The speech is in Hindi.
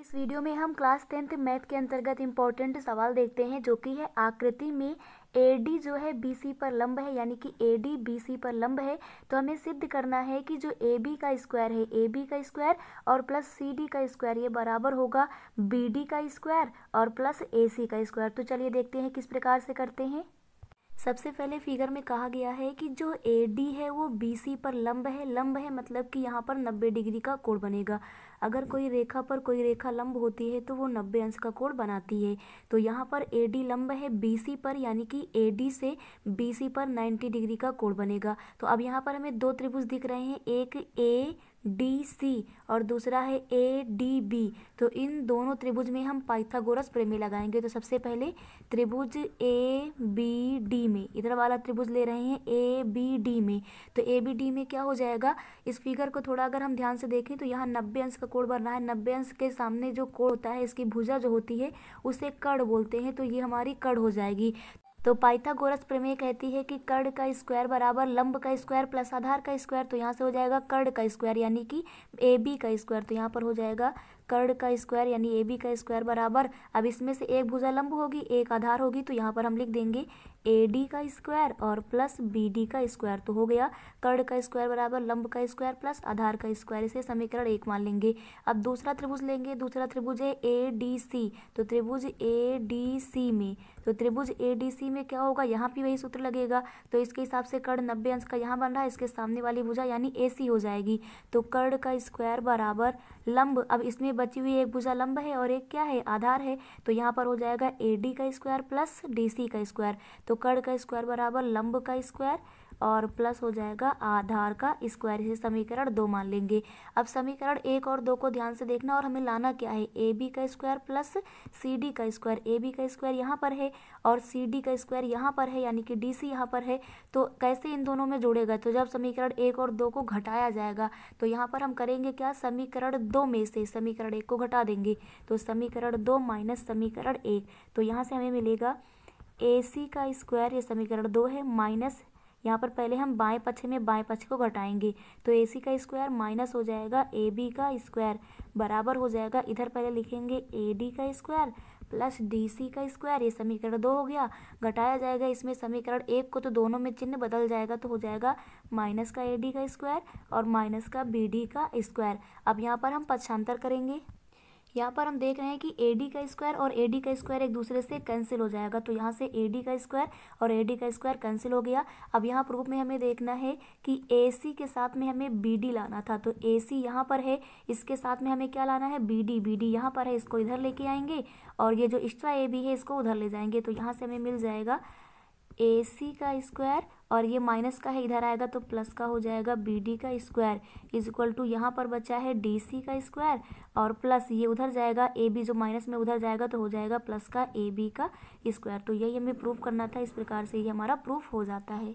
इस वीडियो में हम क्लास 10th मैथ के अंतर्गत इम्पोर्टेंट सवाल देखते हैं, जो कि है आकृति में AD जो है BC पर लंब है, यानी कि AD BC पर लंब है। तो हमें सिद्ध करना है कि जो AB का स्क्वायर है, AB का स्क्वायर और प्लस CD का स्क्वायर, ये बराबर होगा BD का स्क्वायर और प्लस AC का स्क्वायर। तो चलिए देखते हैं किस प्रकार से करते हैं। सबसे पहले फिगर में कहा गया है कि जो AD है वो BC पर लंब है मतलब कि यहाँ पर 90 डिग्री का कोण बनेगा। अगर कोई रेखा पर कोई रेखा लंब होती है तो वो 90 अंश का कोण बनाती है। तो यहाँ पर AD लंब है BC पर, यानी कि AD से BC पर 90 डिग्री का कोण बनेगा। तो अब यहाँ पर हमें दो त्रिभुज दिख रहे हैं, एक ADC और दूसरा है ADB। तो इन दोनों त्रिभुज में हम पाइथागोरस प्रमेय लगाएंगे। तो सबसे पहले त्रिभुज ABD में, इधर वाला त्रिभुज ले रहे हैं ABD में। तो ABD में क्या हो जाएगा, इस फिगर को थोड़ा अगर हम ध्यान से देखें तो यहाँ 90 अंश का कोण बन रहा है। 90 अंश के सामने जो कोण होता है, इसकी भुजा जो होती है उसे कर्ण बोलते हैं। तो ये हमारी कर्ण हो जाएगी। तो पाइथागोरस प्रमेय कहती है कि कर्ण का स्क्वायर बराबर लंब का स्क्वायर प्लस आधार का स्क्वायर। तो यहाँ से हो जाएगा कर्ण का स्क्वायर यानी कि AB का स्क्वायर। तो यहाँ पर हो जाएगा कर्ण का स्क्वायर यानी AB का स्क्वायर बराबर, अब इसमें से एक भुजा लंब होगी, एक आधार होगी, तो यहाँ पर हम लिख देंगे AD का स्क्वायर और प्लस BD का स्क्वायर। तो हो गया कर्ण का स्क्वायर बराबर लंब का स्क्वायर प्लस आधार का स्क्वायर। इसे समीकरण 1 मान लेंगे। अब दूसरा त्रिभुज लेंगे, दूसरा त्रिभुज है ADC। तो त्रिभुज ADC में, तो त्रिभुज ADC में क्या होगा, यहाँ भी वही सूत्र लगेगा। तो इसके हिसाब से कर्ण 90 अंश का यहाँ बन रहा है, इसके सामने वाली भुजा यानी AC हो जाएगी। तो कर्ण का स्क्वायर बराबर लंब, अब इसमें बची हुई एक भुजा लंब है और एक क्या है, आधार है। तो यहाँ पर हो जाएगा AD का स्क्वायर प्लस DC का स्क्वायर। तो कर्ण का स्क्वायर बराबर लंब का स्क्वायर और प्लस हो जाएगा आधार का स्क्वायर। इसे समीकरण 2 मान लेंगे। अब समीकरण 1 और 2 को ध्यान से देखना और हमें लाना क्या है, AB का स्क्वायर प्लस CD का स्क्वायर। AB का स्क्वायर यहाँ पर है और CD का स्क्वायर यहाँ पर है, यानी कि DC यहाँ पर है। तो कैसे इन दोनों में जोड़ेगा, तो जब समीकरण 1 और 2 को घटाया जाएगा तो यहाँ पर हम करेंगे क्या, समीकरण 2 में से समीकरण 1 को घटा देंगे। तो समीकरण 2 माइनस समीकरण 1, तो यहाँ से हमें मिलेगा AC का स्क्वायर, ये समीकरण 2 है, माइनस यहाँ पर पहले हम बाएं पक्ष में बाएं पक्ष को घटाएंगे। तो AC का स्क्वायर माइनस हो जाएगा AB का स्क्वायर बराबर हो जाएगा, इधर पहले लिखेंगे AD का स्क्वायर प्लस DC का स्क्वायर। ये समीकरण 2 हो गया, घटाया जाएगा इसमें समीकरण 1 को, तो दोनों में चिन्ह बदल जाएगा। तो हो जाएगा माइनस का AD का स्क्वायर और माइनस का BD का स्क्वायर। अब यहाँ पर हम पक्षांतर करेंगे। यहाँ पर हम देख रहे हैं कि AD का स्क्वायर और AD का स्क्वायर एक दूसरे से कैंसिल हो जाएगा। तो यहाँ से AD का स्क्वायर और AD का स्क्वायर कैंसिल हो गया। अब यहाँ प्रूफ में हमें देखना है कि AC के साथ में हमें BD लाना था। तो AC यहाँ पर है, इसके साथ में हमें क्या लाना है, BD यहाँ पर है, इसको इधर लेके आएंगे और ये जो एक्स्ट्रा AB है इसको उधर ले जाएंगे। तो यहाँ से हमें मिल जाएगा AC का स्क्वायर और ये माइनस का है, इधर आएगा तो प्लस का हो जाएगा BD का स्क्वायर इज इक्वल टू यहाँ पर बचा है DC का स्क्वायर और प्लस ये उधर जाएगा AB जो माइनस में उधर जाएगा तो हो जाएगा प्लस का AB का स्क्वायर। तो यही हमें प्रूफ करना था, इस प्रकार से ये हमारा प्रूफ हो जाता है।